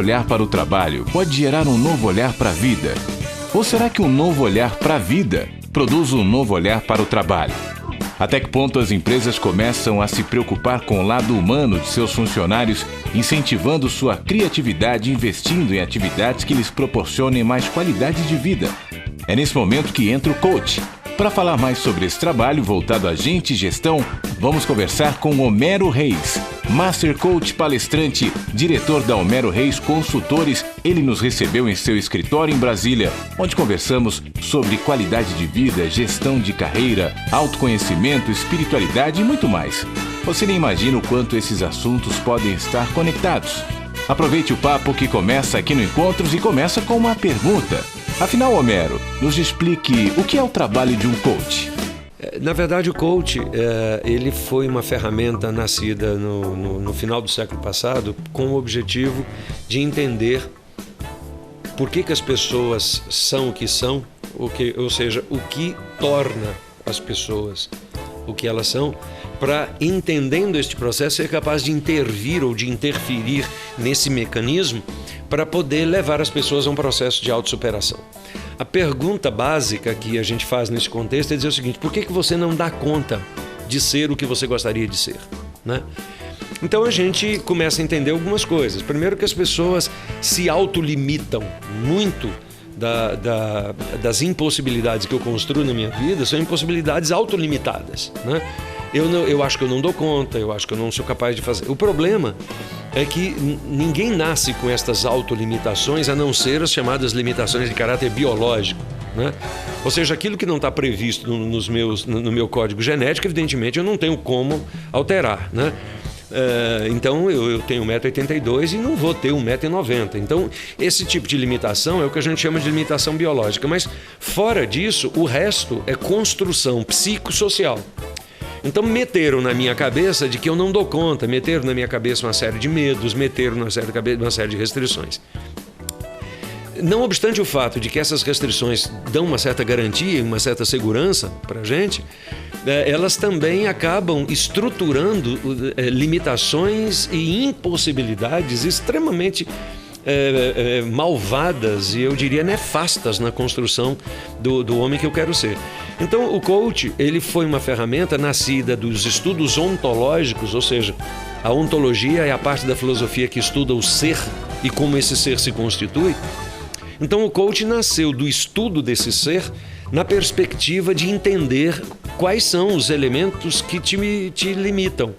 olhar para o trabalho pode gerar um novo olhar para a vida? Ou será que um novo olhar para a vida produz um novo olhar para o trabalho? Até que ponto as empresas começam a se preocupar com o lado humano de seus funcionários, incentivando sua criatividade e investindo em atividades que lhes proporcionem mais qualidade de vida? É nesse momento que entra o coach. Para falar mais sobre esse trabalho voltado a gente e gestão, vamos conversar com Homero Reis, Master Coach palestrante, diretor da Homero Reis Consultores. Ele nos recebeu em seu escritório em Brasília, onde conversamos sobre qualidade de vida, gestão de carreira, autoconhecimento, espiritualidade e muito mais. Você nem imagina o quanto esses assuntos podem estar conectados. Aproveite o papo que começa aqui no Encontros e começa com uma pergunta. Afinal, Homero, nos explique o que é o trabalho de um coach. Na verdade, o coach ele foi uma ferramenta nascida no final do século passado com o objetivo de entender por que as pessoas são o que são, ou seja, o que torna as pessoas o que elas são, para, entendendo este processo, ser capaz de intervir ou de interferir nesse mecanismo para poder levar as pessoas a um processo de autossuperação. A pergunta básica que a gente faz nesse contexto é dizer o seguinte: por que você não dá conta de ser o que você gostaria de ser, né? Então a gente começa a entender algumas coisas. Primeiro, que as pessoas se autolimitam muito das impossibilidades que eu construo na minha vida, são impossibilidades autolimitadas, né? Eu acho que eu não dou conta, eu acho que eu não sou capaz de fazer. O problema é que ninguém nasce com estas autolimitações, a não ser as chamadas limitações de caráter biológico, né? Ou seja, aquilo que não está previsto no meu código genético, evidentemente eu não tenho como alterar, né? Então eu tenho 1,82 m e não vou ter 1,90 m. Então esse tipo de limitação é o que a gente chama de limitação biológica. Mas fora disso, o resto é construção psicossocial. Então meteram na minha cabeça de que eu não dou conta, meteram na minha cabeça uma série de medos, meteram uma série de restrições. Não obstante o fato de que essas restrições dão uma certa garantia, uma certa segurança para a gente, elas também acabam estruturando limitações e impossibilidades extremamente malvadas e eu diria nefastas na construção do homem que eu quero ser. Então o coach, ele foi uma ferramenta nascida dos estudos ontológicos, ou seja, a ontologia é a parte da filosofia que estuda o ser e como esse ser se constitui. Então o coach nasceu do estudo desse ser na perspectiva de entender quais são os elementos que te limitam.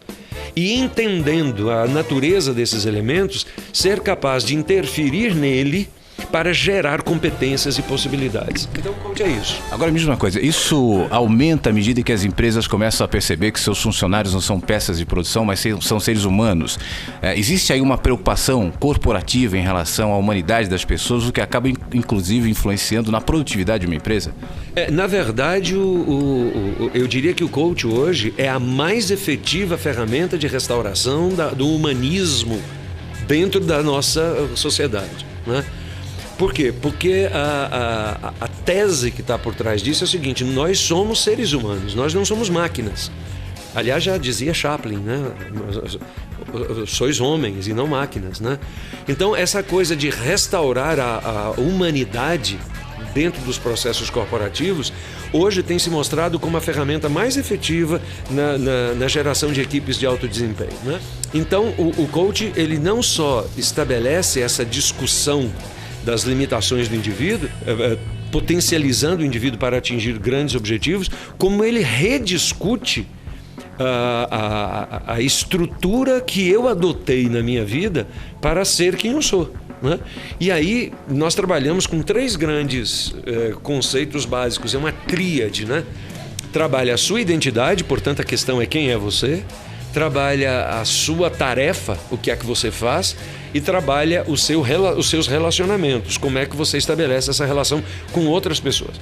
E entendendo a natureza desses elementos, ser capaz de interferir nele para gerar competências e possibilidades. Então, o coach é isso. Agora me diz uma coisa, isso aumenta à medida que as empresas começam a perceber que seus funcionários não são peças de produção, mas são seres humanos. Existe aí uma preocupação corporativa em relação à humanidade das pessoas, o que acaba inclusive influenciando na produtividade de uma empresa? Na verdade, eu diria que o coach hoje é a mais efetiva ferramenta de restauração do humanismo dentro da nossa sociedade, né? Por quê? Porque a tese que está por trás disso é o seguinte: nós somos seres humanos, nós não somos máquinas. Aliás, já dizia Chaplin, né? Sois homens e não máquinas, né? Então, essa coisa de restaurar a humanidade dentro dos processos corporativos, hoje tem se mostrado como a ferramenta mais efetiva na geração de equipes de alto desempenho, né? Então, o coach, ele não só estabelece essa discussão das limitações do indivíduo, potencializando o indivíduo para atingir grandes objetivos, como ele rediscute a estrutura que eu adotei na minha vida para ser quem eu sou, né? E aí nós trabalhamos com 3 grandes conceitos básicos, é uma tríade, né? Trabalha a sua identidade, portanto a questão é quem é você, trabalha a sua tarefa, o que é que você faz, e trabalha os seus relacionamentos, como é que você estabelece essa relação com outras pessoas.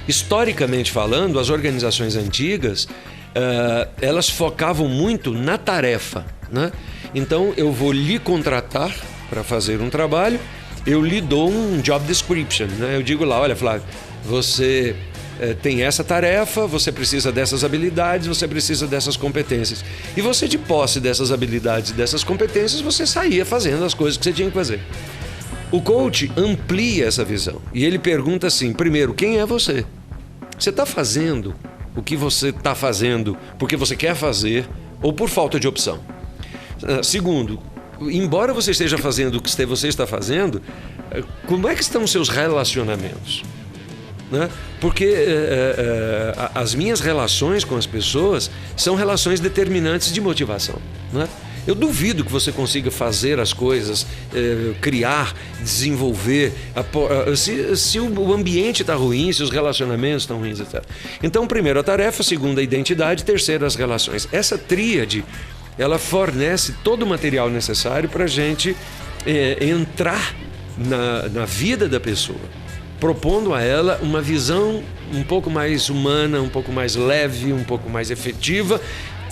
Historicamente falando, as organizações antigas, elas focavam muito na tarefa, né? Então eu vou lhe contratar para fazer um trabalho, eu lhe dou um job description, né? Eu digo lá: olha, Flávio, você tem essa tarefa, você precisa dessas habilidades, você precisa dessas competências. E você, de posse dessas habilidades e dessas competências, você saía fazendo as coisas que você tinha que fazer. O coach amplia essa visão e ele pergunta assim, primeiro, quem é você? Você está fazendo o que você está fazendo porque você quer fazer ou por falta de opção? Segundo, embora você esteja fazendo o que você está fazendo, como é que estão os seus relacionamentos? Né? Porque as minhas relações com as pessoas são relações determinantes de motivação. Né? Eu duvido que você consiga fazer as coisas, criar, desenvolver, se o ambiente está ruim, se os relacionamentos estão ruins, etc. Então, primeiro a tarefa, segundo a identidade, terceiro as relações. Essa tríade, ela fornece todo o material necessário para a gente entrar na vida da pessoa, propondo a ela uma visão um pouco mais humana, um pouco mais leve, um pouco mais efetiva,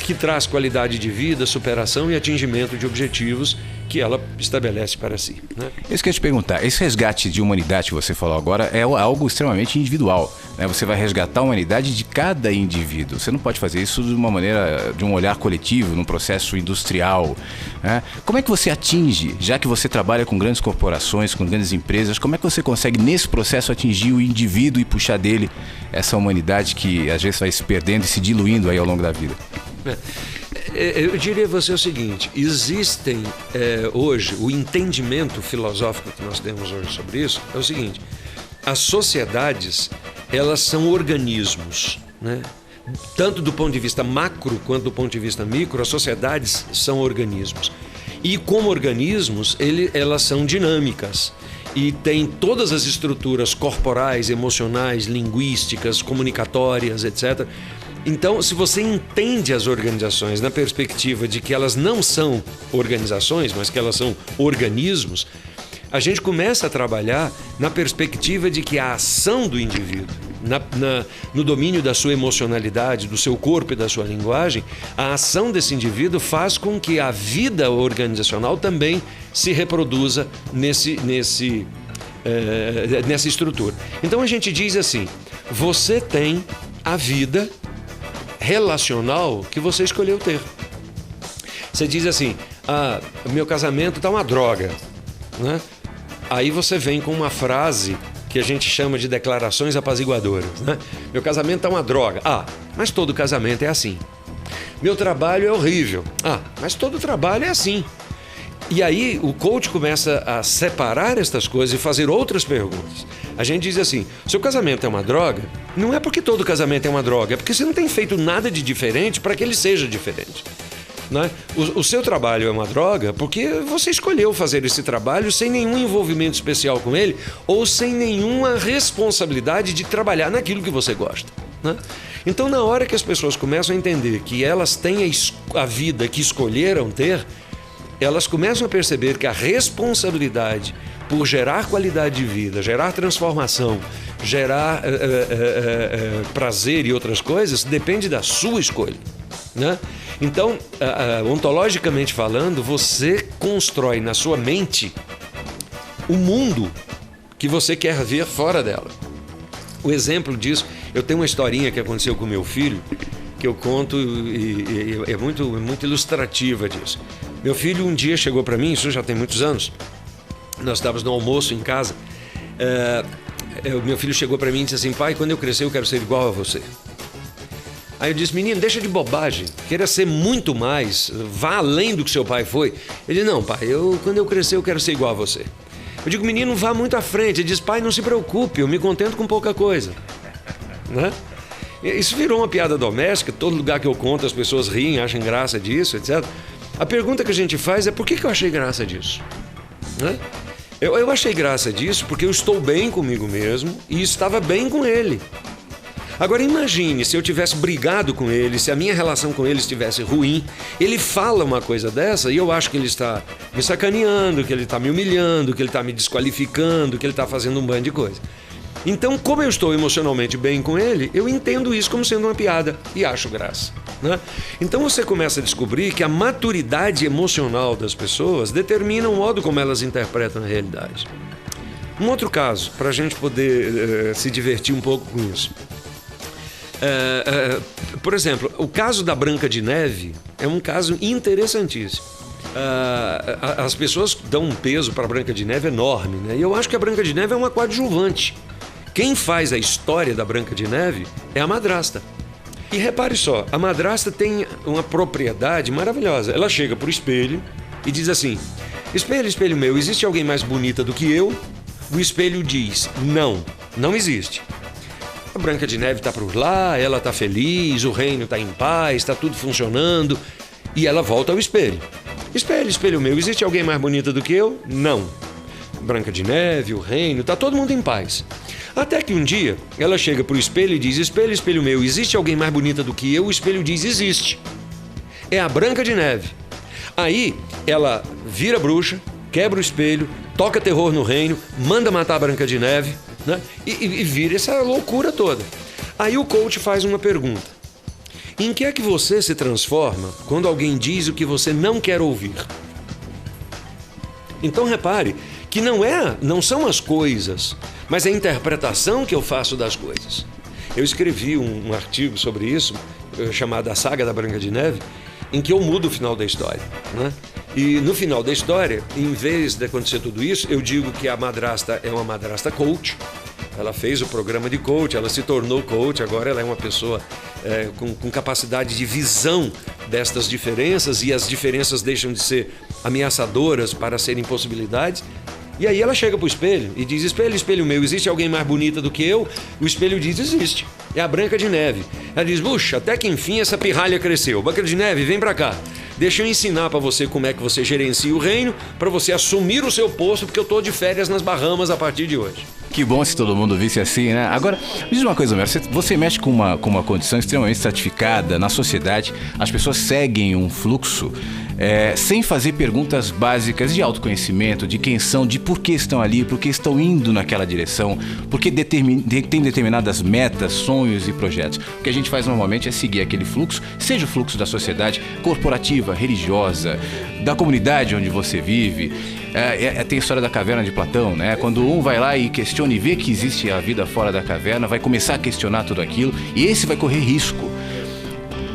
que traz qualidade de vida, superação e atingimento de objetivos que ela estabelece para si. Né? Isso que eu ia te perguntar, esse resgate de humanidade que você falou agora é algo extremamente individual. Né? Você vai resgatar a humanidade de cada indivíduo. Você não pode fazer isso de uma maneira, de um olhar coletivo, num processo industrial. Né? Como é que você atinge, já que você trabalha com grandes corporações, com grandes empresas, como é que você consegue nesse processo atingir o indivíduo e puxar dele essa humanidade que às vezes vai se perdendo e se diluindo aí ao longo da vida? Eu diria a você o seguinte, existem hoje, o entendimento filosófico que nós temos hoje sobre isso é o seguinte, as sociedades, elas são organismos, né? Tanto do ponto de vista macro quanto do ponto de vista micro, as sociedades são organismos. E como organismos, elas são dinâmicas e têm todas as estruturas corporais, emocionais, linguísticas, comunicatórias, etc. Então, se você entende as organizações na perspectiva de que elas não são organizações, mas que elas são organismos, a gente começa a trabalhar na perspectiva de que a ação do indivíduo, no domínio da sua emocionalidade, do seu corpo e da sua linguagem, a ação desse indivíduo faz com que a vida organizacional também se reproduza nessa estrutura. Então a gente diz assim, você tem a vida relacional que você escolheu ter. Você diz assim, meu casamento está uma droga, né? Aí você vem com uma frase que a gente chama de declarações apaziguadoras, né? Meu casamento está uma droga. Mas todo casamento é assim. Meu trabalho é horrível. Mas todo trabalho é assim. E aí o coach começa a separar estas coisas e fazer outras perguntas. A gente diz assim, seu casamento é uma droga? Não é porque todo casamento é uma droga, é porque você não tem feito nada de diferente para que ele seja diferente. Né? O seu trabalho é uma droga porque você escolheu fazer esse trabalho sem nenhum envolvimento especial com ele ou sem nenhuma responsabilidade de trabalhar naquilo que você gosta. Né? Então, na hora que as pessoas começam a entender que elas têm a vida que escolheram ter, elas começam a perceber que a responsabilidade por gerar qualidade de vida, gerar transformação, gerar prazer e outras coisas, depende da sua escolha. Né? Então, ontologicamente falando, você constrói na sua mente o mundo que você quer ver fora dela. O exemplo disso, eu tenho uma historinha que aconteceu com meu filho, que eu conto e é muito ilustrativa disso. Meu filho um dia chegou para mim, isso já tem muitos anos, nós estávamos no almoço em casa, meu filho chegou para mim e disse assim, pai, quando eu crescer eu quero ser igual a você. Aí eu disse, menino, deixa de bobagem, queira ser muito mais, vá além do que seu pai foi. Ele disse, não pai, quando eu crescer eu quero ser igual a você. Eu digo, menino, vá muito à frente. Ele diz, pai, não se preocupe, eu me contento com pouca coisa. Né? Isso virou uma piada doméstica, todo lugar que eu conto as pessoas riem, acham graça disso, etc. A pergunta que a gente faz é por que eu achei graça disso? Né? Eu achei graça disso porque eu estou bem comigo mesmo e estava bem com ele. Agora imagine se eu tivesse brigado com ele, se a minha relação com ele estivesse ruim, ele fala uma coisa dessa e eu acho que ele está me sacaneando, que ele está me humilhando, que ele está me desqualificando, que ele está fazendo um bando de coisa. Então, como eu estou emocionalmente bem com ele, eu entendo isso como sendo uma piada e acho graça. Né? Então você começa a descobrir que a maturidade emocional das pessoas determina o modo como elas interpretam a realidade. Um outro caso, para a gente poder se divertir um pouco com isso. Por exemplo, o caso da Branca de Neve é um caso interessantíssimo. As pessoas dão um peso para a Branca de Neve enorme, né? E eu acho que a Branca de Neve é uma coadjuvante. Quem faz a história da Branca de Neve é a madrasta. E repare só, a madrasta tem uma propriedade maravilhosa. Ela chega pro espelho e diz assim: espelho, espelho meu, existe alguém mais bonita do que eu? O espelho diz: não, não existe. A Branca de Neve está por lá, ela está feliz, o reino está em paz, está tudo funcionando. E ela volta ao espelho. Espelho, espelho meu, existe alguém mais bonita do que eu? Não. Branca de Neve, o reino, está todo mundo em paz. Até que um dia ela chega para o espelho e diz: espelho, espelho meu, existe alguém mais bonita do que eu? O espelho diz: existe. É a Branca de Neve. Aí ela vira bruxa, quebra o espelho, toca terror no reino, manda matar a Branca de Neve, né? E vira essa loucura toda. Aí o coach faz uma pergunta: em que é que você se transforma quando alguém diz o que você não quer ouvir? Então repare que não são as coisas, mas a interpretação que eu faço das coisas. Eu escrevi um artigo sobre isso, chamado A Saga da Branca de Neve, em que eu mudo o final da história, né? E no final da história, em vez de acontecer tudo isso, eu digo que a madrasta é uma madrasta coach. Ela fez o programa de coach, ela se tornou coach, agora ela é uma pessoa com capacidade de visão destas diferenças, e as diferenças deixam de ser ameaçadoras para serem possibilidades. E aí ela chega pro espelho e diz: espelho, espelho meu, existe alguém mais bonita do que eu? O espelho diz: existe. É a Branca de Neve. Ela diz: puxa, até que enfim essa pirralha cresceu. Branca de Neve, vem pra cá. Deixa eu ensinar pra você como é que você gerencia o reino, pra você assumir o seu posto, porque eu tô de férias nas Bahamas a partir de hoje. Que bom se todo mundo visse assim, né? Agora, me diz uma coisa, Homero, você mexe com uma condição extremamente estratificada na sociedade, as pessoas seguem um fluxo sem fazer perguntas básicas de autoconhecimento, de quem são, de por que estão ali, por que estão indo naquela direção, porque tem determinadas metas, sonhos e projetos. O que a gente faz normalmente é seguir aquele fluxo, seja o fluxo da sociedade corporativa, religiosa, da comunidade onde você vive. Tem a história da caverna de Platão, né? Quando um vai lá e questiona e vê que existe a vida fora da caverna, vai começar a questionar tudo aquilo, e esse vai correr risco.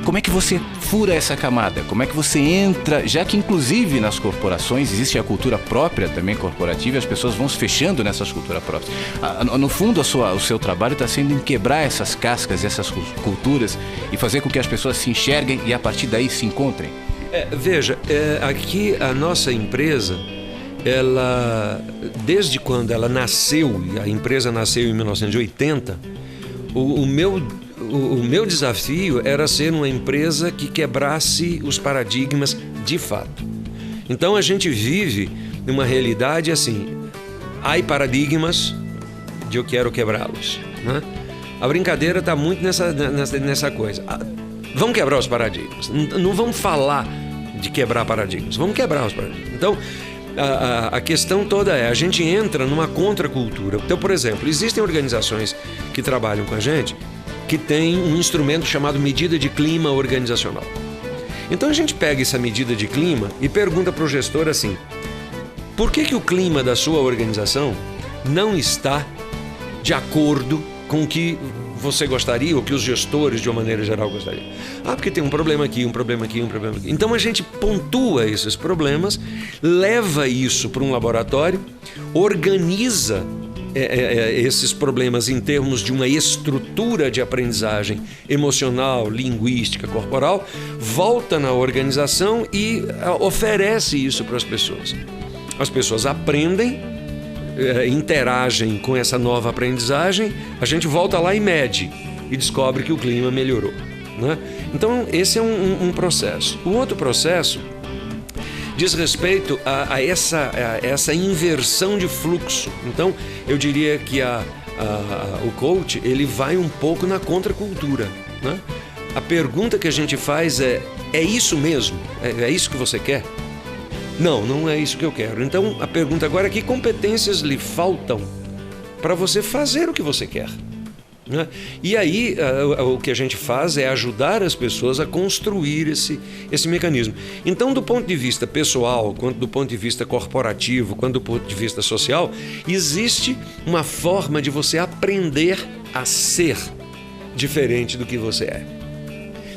Como é que você fura essa camada? Como é que você entra, já que inclusive nas corporações existe a cultura própria também corporativa, e as pessoas vão se fechando nessas culturas próprias. No fundo, o seu trabalho está sendo em quebrar essas cascas, essas culturas, e fazer com que as pessoas se enxerguem e a partir daí se encontrem. Veja, aqui a nossa empresa, ela, desde quando ela nasceu, a empresa nasceu em 1980, o meu desafio era ser uma empresa que quebrasse os paradigmas de fato. Então a gente vive numa realidade assim: há paradigmas e eu quero quebrá-los, né? A brincadeira está muito nessa coisa. Vamos quebrar os paradigmas. Não vamos falar de quebrar paradigmas, vamos quebrar os paradigmas. Então a questão toda a gente entra numa contracultura. Então, por exemplo, existem organizações que trabalham com a gente que tem um instrumento chamado medida de clima organizacional. Então a gente pega essa medida de clima e pergunta para o gestor assim: por que o clima da sua organização não está de acordo com o que você gostaria, ou que os gestores de uma maneira geral gostariam? Porque tem um problema aqui, um problema aqui, um problema aqui. Então a gente pontua esses problemas, leva isso para um laboratório, organiza esses problemas em termos de uma estrutura de aprendizagem emocional, linguística, corporal, volta na organização e oferece isso para as pessoas. As pessoas aprendem, interagem com essa nova aprendizagem, a gente volta lá e mede e descobre que o clima melhorou, né? Então esse é um processo. O outro processo diz respeito a essa inversão de fluxo. Então, eu diria que o coach, ele vai um pouco na contracultura, né? A pergunta que a gente faz é isso mesmo? É isso que você quer? Não é isso que eu quero. Então, a pergunta agora é: que competências lhe faltam para você fazer o que você quer, né? E aí o que a gente faz é ajudar as pessoas a construir esse mecanismo. Então, do ponto de vista pessoal, quanto do ponto de vista corporativo, quanto do ponto de vista social, existe uma forma de você aprender a ser diferente do que você é.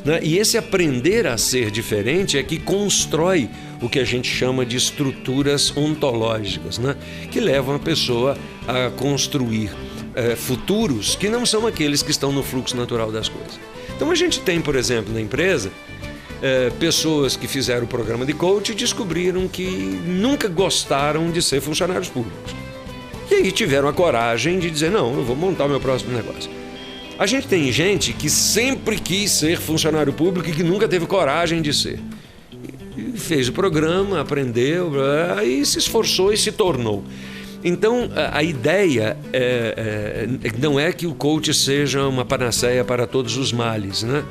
Né? E esse aprender a ser diferente é que constrói o que a gente chama de estruturas ontológicas, né? Que levam a pessoa a construir futuros que não são aqueles que estão no fluxo natural das coisas. Então a gente tem, por exemplo, na empresa, pessoas que fizeram o programa de coach e descobriram que nunca gostaram de ser funcionários públicos. E aí tiveram a coragem de dizer, não, eu vou montar o meu próximo negócio. A gente tem gente que sempre quis ser funcionário público e que nunca teve coragem de ser. E fez o programa, aprendeu, aí se esforçou e se tornou. Então, a ideia não é que o coach seja uma panaceia para todos os males, né?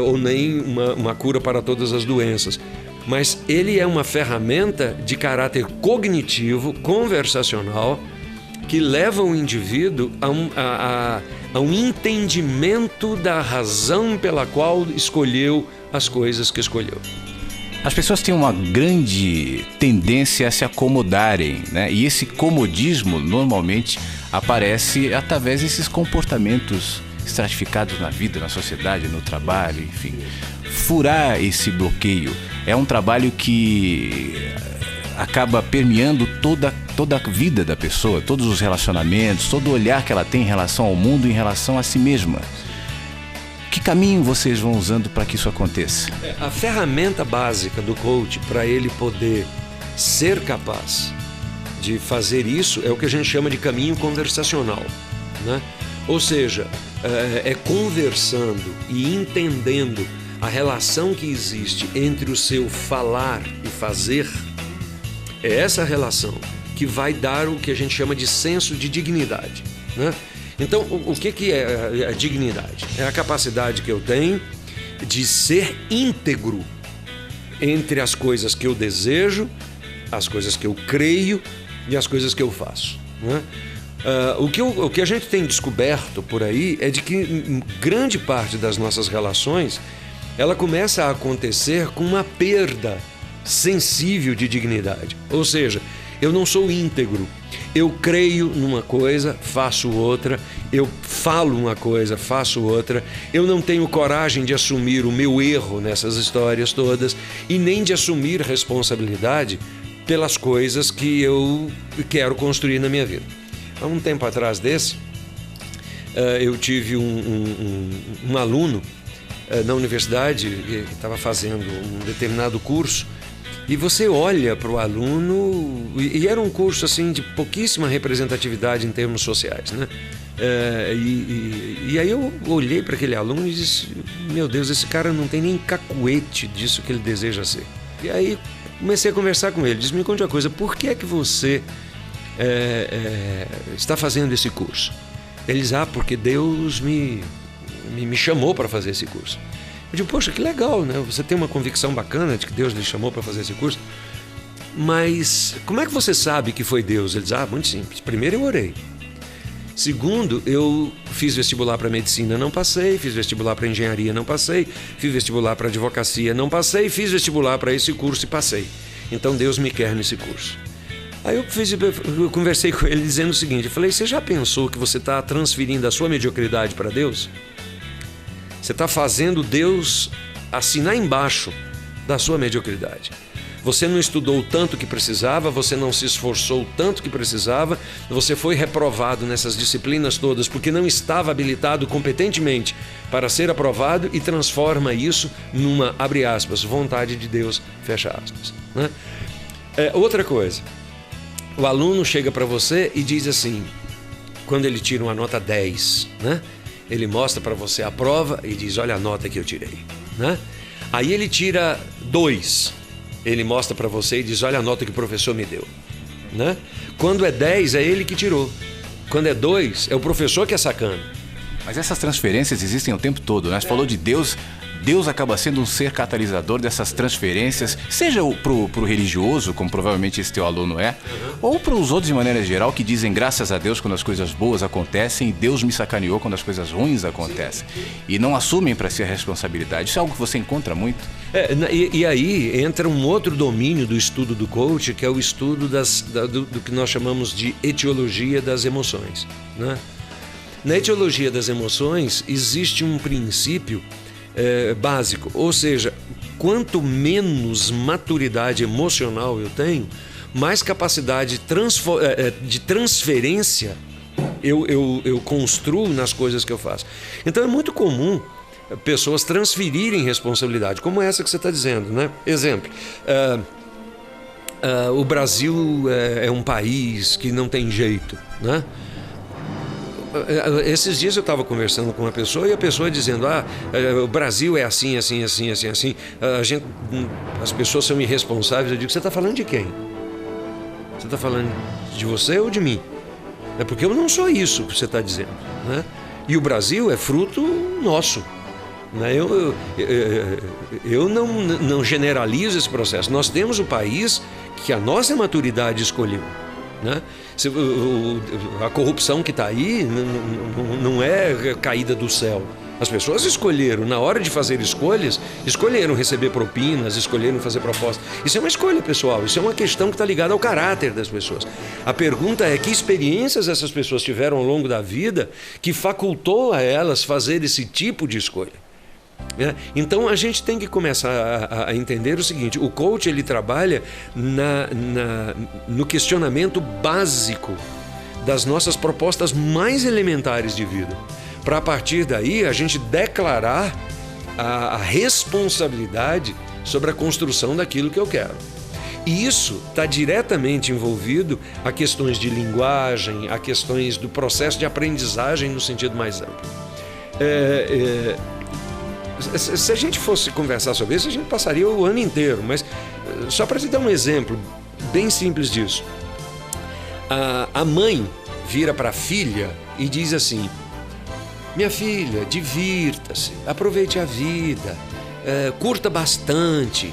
Ou nem uma cura para todas as doenças. Mas ele é uma ferramenta de caráter cognitivo, conversacional, que leva o indivíduo a um entendimento da razão pela qual escolheu as coisas que escolheu. As pessoas têm uma grande tendência a se acomodarem, né? E esse comodismo normalmente aparece através desses comportamentos estratificados na vida, na sociedade, no trabalho, enfim. Furar esse bloqueio é um trabalho que acaba permeando toda a vida da pessoa, todos os relacionamentos, todo o olhar que ela tem em relação ao mundo, em relação a si mesma. Que caminho vocês vão usando para que isso aconteça? A ferramenta básica do coach para ele poder ser capaz de fazer isso é o que a gente chama de caminho conversacional, né? Ou seja, é conversando e entendendo a relação que existe entre o seu falar e fazer. É essa relação que vai dar o que a gente chama de senso de dignidade, né? Então, o que é a dignidade? É a capacidade que eu tenho de ser íntegro entre as coisas que eu desejo, as coisas que eu creio e as coisas que eu faço, né? O que a gente tem descoberto por aí é de que grande parte das nossas relações ela começa a acontecer com uma perda sensível de dignidade. Ou seja, eu não sou íntegro. Eu creio numa coisa, faço outra. Eu falo uma coisa, faço outra. Eu não tenho coragem de assumir o meu erro nessas histórias todas e nem de assumir responsabilidade pelas coisas que eu quero construir na minha vida. Há um tempo atrás eu tive um aluno na universidade que estava fazendo um determinado curso. E você olha para o aluno, e era um curso assim de pouquíssima representatividade em termos sociais, né? E aí eu olhei para aquele aluno e disse, meu Deus, esse cara não tem nem cacuete disso que ele deseja ser. E aí comecei a conversar com ele, disse, me conte uma coisa, por que é que você está fazendo esse curso? Ele diz, porque Deus me chamou para fazer esse curso. Eu digo, poxa, que legal, né? Você tem uma convicção bacana de que Deus lhe chamou para fazer esse curso. Mas como é que você sabe que foi Deus? Ele diz, muito simples. Primeiro eu orei. Segundo, eu fiz vestibular para medicina, não passei. Fiz vestibular para engenharia, não passei. Fiz vestibular para advocacia, não passei. Fiz vestibular para esse curso e passei. Então Deus me quer nesse curso. Aí eu conversei com ele dizendo o seguinte, eu falei, você já pensou que você está transferindo a sua mediocridade para Deus? Você está fazendo Deus assinar embaixo da sua mediocridade. Você não estudou o tanto que precisava, você não se esforçou o tanto que precisava, você foi reprovado nessas disciplinas todas porque não estava habilitado competentemente para ser aprovado e transforma isso numa, abre aspas, vontade de Deus, fecha aspas, né? Outra coisa, o aluno chega para você e diz assim, quando ele tira uma nota 10, né? Ele mostra para você a prova e diz, olha a nota que eu tirei, né? Aí ele tira 2, ele mostra para você e diz, olha a nota que o professor me deu, né? Quando é 10, é ele que tirou. Quando é 2, é o professor que é sacana. Mas essas transferências existem o tempo todo, né? Você falou de Deus, Deus acaba sendo um ser catalisador dessas transferências, seja pro religioso, como provavelmente esse teu aluno é, ou para os outros de maneira geral, que dizem graças a Deus quando as coisas boas acontecem e Deus me sacaneou quando as coisas ruins acontecem. E não assumem para si a responsabilidade. Isso é algo que você encontra muito? E aí entra um outro domínio do estudo do coach, que é o estudo do que nós chamamos de etiologia das emoções, né? Na etiologia das emoções existe um princípio básico, ou seja, quanto menos maturidade emocional eu tenho, mais capacidade de transferência eu construo nas coisas que eu faço. Então é muito comum pessoas transferirem responsabilidade, como essa que você está dizendo, né? Exemplo, o Brasil é um país que não tem jeito, né? Esses dias eu estava conversando com uma pessoa e a pessoa dizendo: o Brasil é assim, assim, assim, assim, assim. As pessoas são irresponsáveis. Eu digo: você está falando de quem? Você está falando de você ou de mim? É porque eu não sou isso que você está dizendo, né? E o Brasil é fruto nosso, né? Eu não generalizo esse processo. Nós temos o país que a nossa maturidade escolheu, né? A corrupção que está aí não é caída do céu. As pessoas escolheram, na hora de fazer escolhas, escolheram receber propinas, escolheram fazer propostas. Isso é uma escolha pessoal, isso é uma questão que está ligada ao caráter das pessoas. A pergunta é: que experiências essas pessoas tiveram ao longo da vida que facultou a elas fazer esse tipo de escolha? Então a gente tem que começar a entender o seguinte: o coach ele trabalha no questionamento básico das nossas propostas mais elementares de vida, para a partir daí a gente declarar a responsabilidade sobre a construção daquilo que eu quero. E isso está diretamente envolvido a questões de linguagem, a questões do processo de aprendizagem no sentido mais amplo. Se a gente fosse conversar sobre isso, a gente passaria o ano inteiro, mas só para te dar um exemplo bem simples disso. A mãe vira para a filha e diz assim: minha filha, divirta-se, aproveite a vida, curta bastante,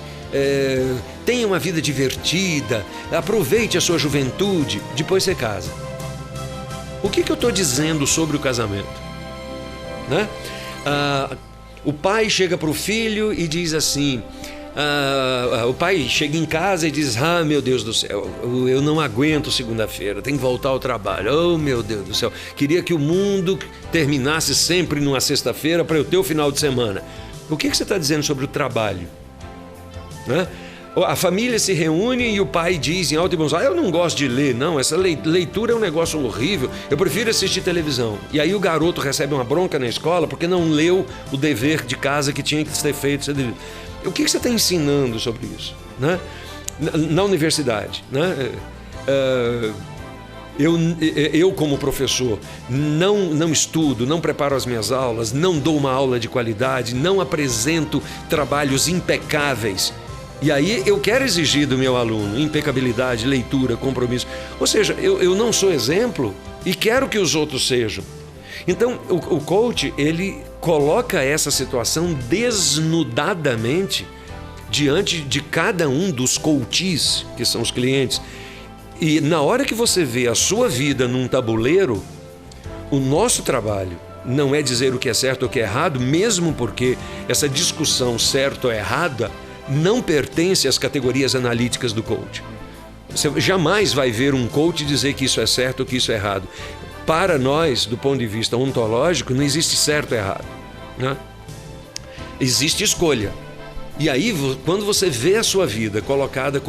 tenha uma vida divertida, aproveite a sua juventude, depois você casa. O que eu estou dizendo sobre o casamento? Né? O pai chega para o filho e diz assim, o pai chega em casa e diz: meu Deus do céu, eu não aguento segunda-feira, tenho que voltar ao trabalho. Oh, meu Deus do céu, queria que o mundo terminasse sempre numa sexta-feira para eu ter o final de semana. O que você está dizendo sobre o trabalho? Né? A família se reúne e o pai diz em alto e bom som: eu não gosto de ler, não, essa leitura é um negócio horrível, eu prefiro assistir televisão. E aí o garoto recebe uma bronca na escola porque não leu o dever de casa que tinha que ser feito. O que você está ensinando sobre isso, né? Na universidade, né? Eu como professor não estudo, não preparo as minhas aulas, não dou uma aula de qualidade, não apresento trabalhos impecáveis. E aí eu quero exigir do meu aluno impecabilidade, leitura, compromisso. Ou seja, eu não sou exemplo e quero que os outros sejam. Então o coach, ele coloca essa situação desnudadamente diante de cada um dos coaches, que são os clientes. E na hora que você vê a sua vida num tabuleiro, o nosso trabalho não é dizer o que é certo ou o que é errado, mesmo porque essa discussão certo ou errada não pertence às categorias analíticas do coach. Você jamais vai ver um coach dizer que isso é certo ou que isso é errado. Para nós, do ponto de vista ontológico, não existe certo ou errado, né? Existe escolha. E aí, quando você vê a sua vida colocada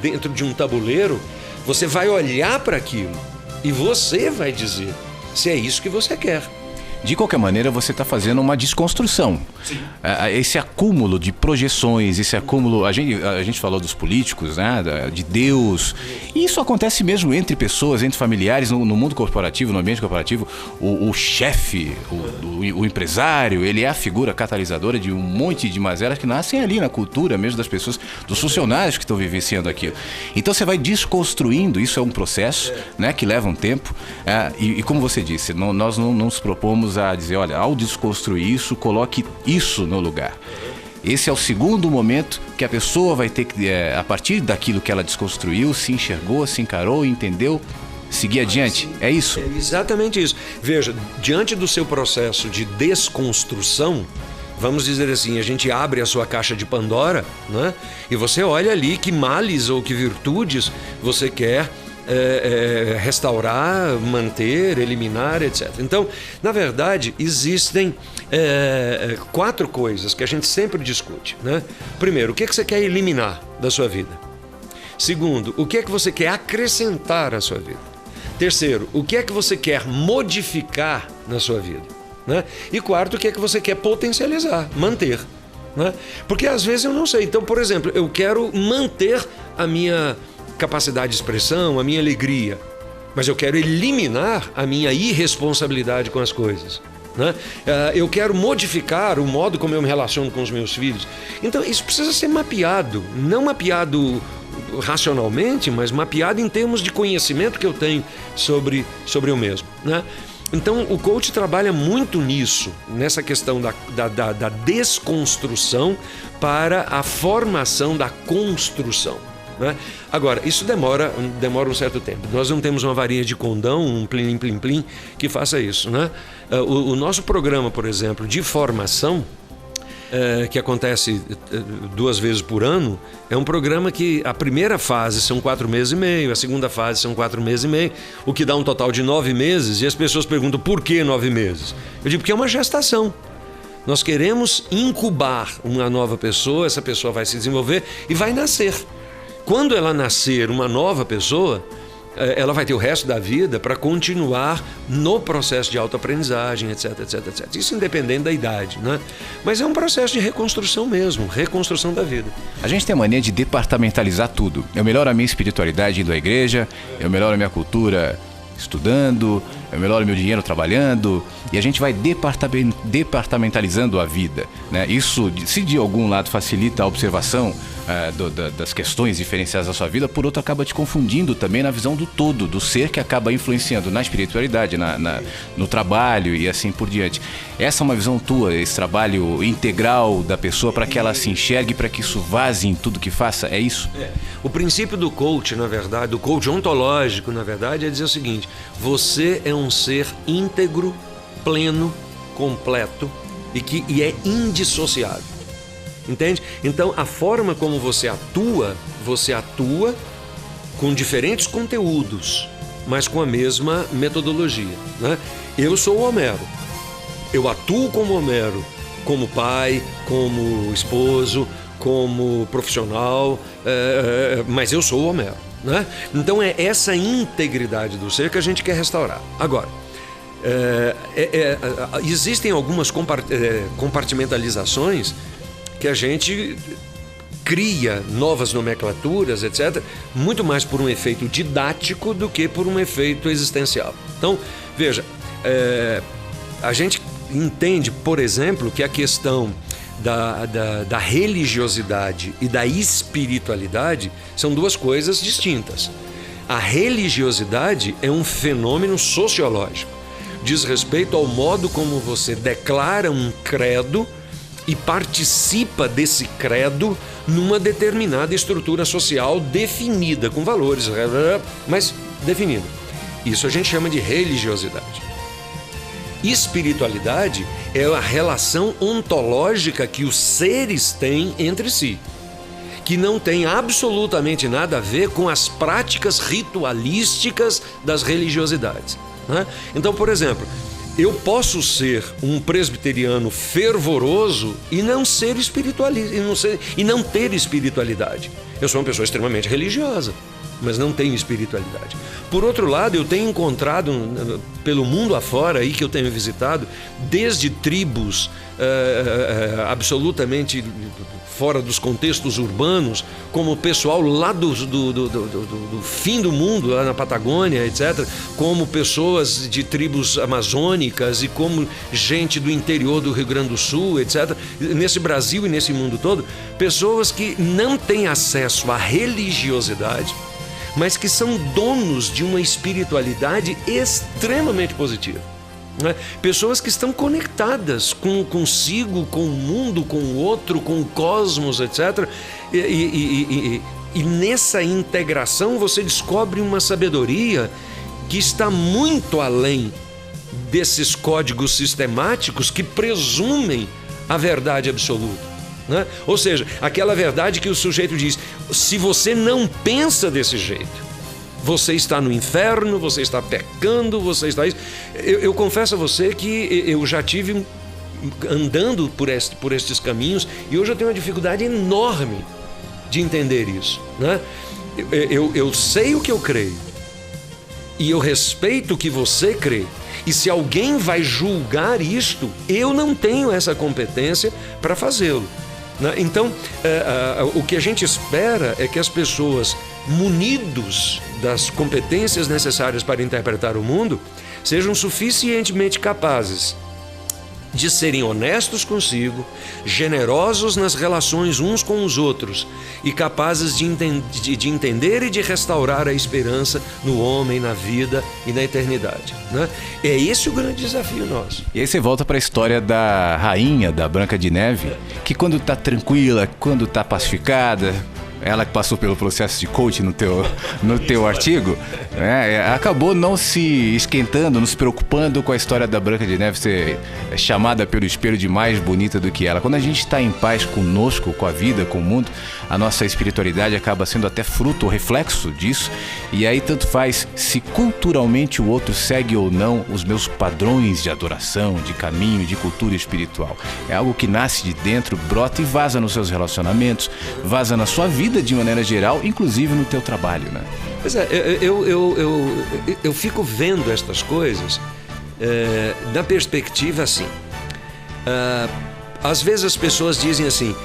dentro de um tabuleiro, você vai olhar para aquilo e você vai dizer se é isso que você quer. De qualquer maneira, você está fazendo uma desconstrução. Esse acúmulo de projeções, esse acúmulo... A gente falou dos políticos, né? De Deus. E isso acontece mesmo entre pessoas, entre familiares, no mundo corporativo, no ambiente corporativo. O chefe, o empresário, ele é a figura catalisadora de um monte de mazelas que nascem ali na cultura mesmo das pessoas, dos funcionários que estão vivenciando aquilo. Então você vai desconstruindo, isso é um processo, né? Que leva um tempo. E como você disse, nós não nos propomos a dizer: olha, ao desconstruir isso, coloque isso no lugar. Esse é o segundo momento que a pessoa vai ter que, a partir daquilo que ela desconstruiu, se enxergou, se encarou, entendeu, seguir adiante. É isso? É exatamente isso. Veja, diante do seu processo de desconstrução, vamos dizer assim, a gente abre a sua caixa de Pandora, né? E você olha ali que males ou que virtudes você quer restaurar, manter, eliminar, etc. Então, na verdade, existem 4 coisas que a gente sempre discute, né? Primeiro, o que você quer eliminar da sua vida? Segundo, o que é que você quer acrescentar à sua vida? Terceiro, o que é que você quer modificar na sua vida? Né? E quarto, o que é que você quer potencializar, manter? Né? Porque às vezes eu não sei. Então, por exemplo, eu quero manter a minha capacidade de expressão, a minha alegria, mas eu quero eliminar a minha irresponsabilidade com as coisas. Né? Eu quero modificar o modo como eu me relaciono com os meus filhos. Então, isso precisa ser mapeado, não mapeado racionalmente, mas mapeado em termos de conhecimento que eu tenho sobre eu mesmo, né? Então o coach trabalha muito nisso, nessa questão da desconstrução para a formação da construção, né? Agora, isso demora um certo tempo. Nós não temos uma varinha de condão, um plim-plim-plim que faça isso, né? O nosso programa, por exemplo, de formação, que acontece 2 vezes por ano, é um programa que a primeira fase são 4 meses e meio, a segunda fase são 4 meses e meio, o que dá um total de 9 meses, e as pessoas perguntam por que 9 meses? Eu digo porque é uma gestação. Nós queremos incubar uma nova pessoa, essa pessoa vai se desenvolver e vai nascer. Quando ela nascer uma nova pessoa, ela vai ter o resto da vida para continuar no processo de autoaprendizagem, etc, etc, etc. Isso independente da idade, né? Mas é um processo de reconstrução mesmo, reconstrução da vida. A gente tem a mania de departamentalizar tudo. Eu melhoro a minha espiritualidade indo à igreja, eu melhoro a minha cultura estudando, eu melhoro meu dinheiro trabalhando, e a gente vai departamentalizando a vida, né? Isso, se de algum lado facilita a observação das questões diferenciadas da sua vida, por outro acaba te confundindo também na visão do todo, do ser, que acaba influenciando na espiritualidade, no trabalho e assim por diante. Essa é uma visão tua, esse trabalho integral da pessoa para que ela se enxergue, para que isso vaze em tudo que faça, é isso? O princípio do coach, na verdade, do coach ontológico, na verdade, é dizer o seguinte: você é um ser íntegro, pleno, completo e é indissociável. Entende? Então, a forma como você atua com diferentes conteúdos, mas com a mesma metodologia, né? Eu sou o Homero. Eu atuo como Homero, como pai, como esposo, como profissional, mas eu sou o Homero, né? Então, é essa integridade do ser que a gente quer restaurar. Agora, existem algumas compartimentalizações que a gente cria novas nomenclaturas, etc., muito mais por um efeito didático do que por um efeito existencial. Então, veja, a gente entende, por exemplo, que a questão da religiosidade e da espiritualidade são 2 coisas distintas. A religiosidade é um fenômeno sociológico, diz respeito ao modo como você declara um credo e participa desse credo numa determinada estrutura social definida, com valores, mas definida. Isso a gente chama de religiosidade. Espiritualidade é a relação ontológica que os seres têm entre si, que não tem absolutamente nada a ver com as práticas ritualísticas das religiosidades, né? Então, por exemplo, eu posso ser um presbiteriano fervoroso e não ser espiritualista, e não ter espiritualidade. Eu sou uma pessoa extremamente religiosa, mas não tenho espiritualidade. Por outro lado, eu tenho encontrado pelo mundo afora aí que eu tenho visitado, desde tribos absolutamente fora dos contextos urbanos, como o pessoal lá do fim do mundo, lá na Patagônia, etc., como pessoas de tribos amazônicas e como gente do interior do Rio Grande do Sul, etc., nesse Brasil e nesse mundo todo, pessoas que não têm acesso à religiosidade, mas que são donos de uma espiritualidade extremamente positiva, né? Pessoas que estão conectadas consigo, com o mundo, com o outro, com o cosmos, etc. E nessa integração você descobre uma sabedoria que está muito além desses códigos sistemáticos que presumem a verdade absoluta, né? Ou seja, aquela verdade que o sujeito diz: se você não pensa desse jeito, Você está no inferno, você está pecando, você está... Eu confesso a você que eu já tive andando por estes caminhos e hoje eu tenho uma dificuldade enorme de entender isso, né? Eu sei o que eu creio e eu respeito o que você crê. E se alguém vai julgar isto, eu não tenho essa competência para fazê-lo, né? Então, o que a gente espera é que as pessoas, munidos das competências necessárias para interpretar o mundo, sejam suficientemente capazes de serem honestos consigo, generosos nas relações uns com os outros e capazes de entender e de restaurar a esperança no homem, na vida e na eternidade, né? É esse o grande desafio nosso. E aí você volta para a história da rainha, da Branca de Neve, que quando está tranquila, quando está pacificada, ela que passou pelo processo de coaching no teu artigo, acabou não se esquentando, não se preocupando com a história da Branca de Neve ser chamada pelo espelho de mais bonita do que ela. Quando a gente está em paz conosco, com a vida, com o mundo, a nossa espiritualidade acaba sendo até fruto ou reflexo disso. E aí tanto faz se culturalmente o outro segue ou não os meus padrões de adoração, de caminho, de cultura espiritual. É algo que nasce de dentro, brota e vaza nos seus relacionamentos, vaza na sua vida de maneira geral, inclusive no teu trabalho, né? Pois é, eu fico vendo estas coisas da perspectiva assim. Às vezes as pessoas dizem assim,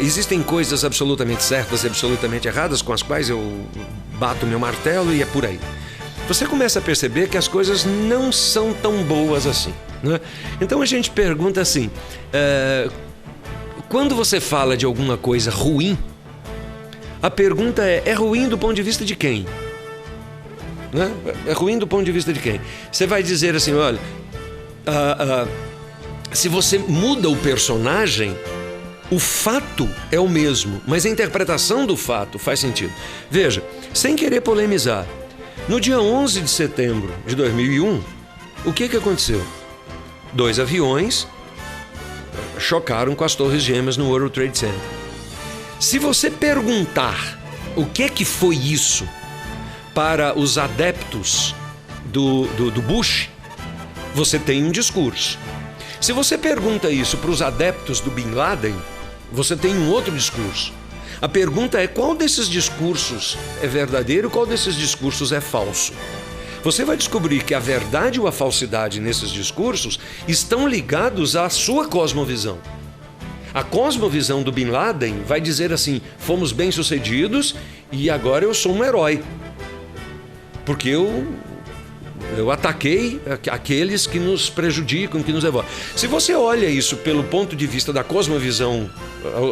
existem coisas absolutamente certas e absolutamente erradas com as quais eu bato meu martelo e é por aí. Você começa a perceber que as coisas não são tão boas assim, né? Então a gente pergunta assim, quando você fala de alguma coisa ruim, a pergunta é ruim do ponto de vista de quem? Né? É ruim do ponto de vista de quem? Você vai dizer assim, olha, se você muda o personagem, o fato é o mesmo, mas a interpretação do fato faz sentido. Veja, sem querer polemizar, no dia 11 de setembro de 2001, o que aconteceu? 2 aviões chocaram com as Torres Gêmeas no World Trade Center. Se você perguntar o que foi isso para os adeptos do Bush, você tem um discurso. Se você pergunta isso para os adeptos do Bin Laden, você tem um outro discurso. A pergunta é qual desses discursos é verdadeiro e qual desses discursos é falso. Você vai descobrir que a verdade ou a falsidade nesses discursos estão ligados à sua cosmovisão. A cosmovisão do Bin Laden vai dizer assim, fomos bem-sucedidos e agora eu sou um herói. Porque eu ataquei aqueles que nos prejudicam, que nos levam. Se você olha isso pelo ponto de vista da cosmovisão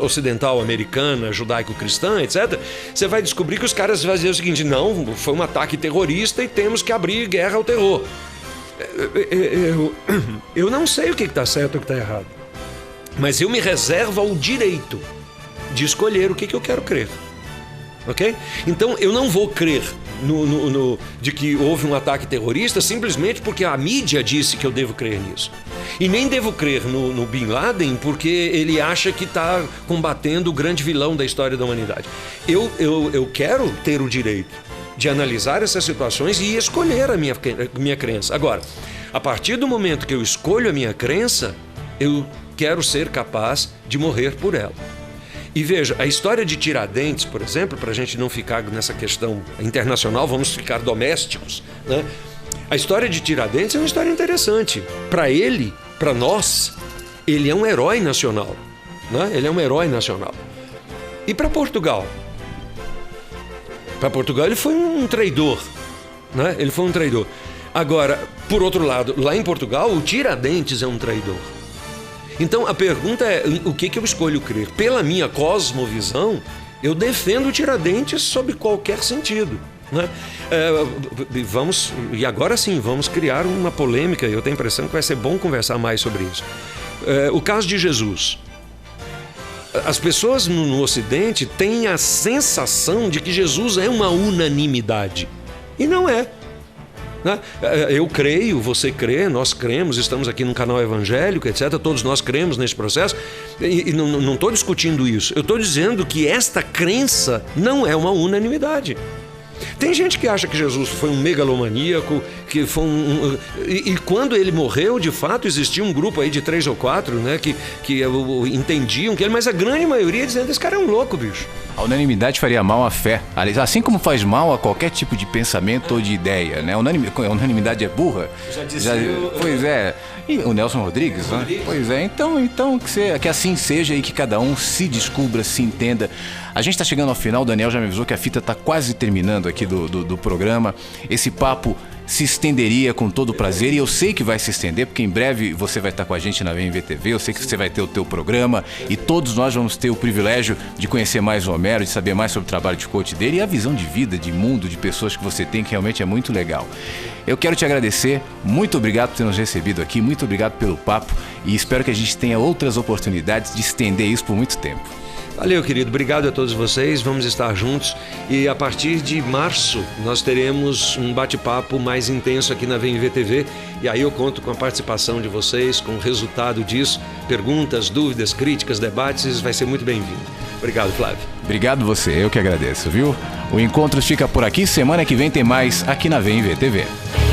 ocidental, americana, judaico-cristã, etc., você vai descobrir que os caras vão dizer o seguinte, não, foi um ataque terrorista e temos que abrir guerra ao terror. Eu não sei o que está certo ou o que está errado. Mas eu me reservo ao direito de escolher o que eu quero crer. Ok? Então eu não vou crer de que houve um ataque terrorista simplesmente porque a mídia disse que eu devo crer nisso. E nem devo crer no Bin Laden porque ele acha que está combatendo o grande vilão da história da humanidade. Eu quero ter o direito de analisar essas situações e escolher a minha crença. Agora, a partir do momento que eu escolho a minha crença, eu quero ser capaz de morrer por ela. E veja, a história de Tiradentes, por exemplo, para a gente não ficar nessa questão internacional, vamos ficar domésticos, né? A história de Tiradentes é uma história interessante. Para ele, para nós, ele é um herói nacional, né? Ele é um herói nacional. E para Portugal? Para Portugal ele foi um traidor, né? Ele foi um traidor. Agora, por outro lado, lá em Portugal, o Tiradentes é um traidor. Então a pergunta é, o que eu escolho crer? Pela minha cosmovisão, eu defendo o Tiradentes sob qualquer sentido, né? E agora sim, vamos criar uma polêmica. Eu tenho a impressão que vai ser bom conversar mais sobre isso. O caso de Jesus. As pessoas no Ocidente têm a sensação de que Jesus é uma unanimidade. E não é. Eu creio, você crê, nós cremos, estamos aqui num canal evangélico, etc. Todos nós cremos nesse processo e não estou discutindo isso. Eu estou dizendo que esta crença não é uma unanimidade. Tem gente que acha que Jesus foi um megalomaníaco, que foi e quando ele morreu, de fato, existia um grupo aí de 3 ou 4, né, que entendiam que ele, mas a grande maioria dizendo, esse cara é um louco, bicho. A unanimidade faria mal à fé, assim como faz mal a qualquer tipo de pensamento ou de ideia, né? A unanimidade é burra. Pois é. E o Nelson Rodrigues, né? Pois é. Então que assim seja e que cada um se descubra, se entenda. A gente está chegando ao final, o Daniel já me avisou que a fita está quase terminando aqui do programa. Esse papo se estenderia com todo prazer, e eu sei que vai se estender, porque em breve você vai estar com a gente na VMVTV, eu sei que você vai ter o teu programa, e todos nós vamos ter o privilégio de conhecer mais o Homero, de saber mais sobre o trabalho de coach dele e a visão de vida, de mundo, de pessoas que você tem, que realmente é muito legal. Eu quero te agradecer, muito obrigado por ter nos recebido aqui, muito obrigado pelo papo, e espero que a gente tenha outras oportunidades de estender isso por muito tempo. Valeu, querido. Obrigado a todos vocês. Vamos estar juntos. E a partir de março, nós teremos um bate-papo mais intenso aqui na VMVTV. E aí eu conto com a participação de vocês, com o resultado disso. Perguntas, dúvidas, críticas, debates. Vai ser muito bem-vindo. Obrigado, Flávio. Obrigado você. Eu que agradeço, viu? O Encontros fica por aqui. Semana que vem tem mais aqui na VMVTV.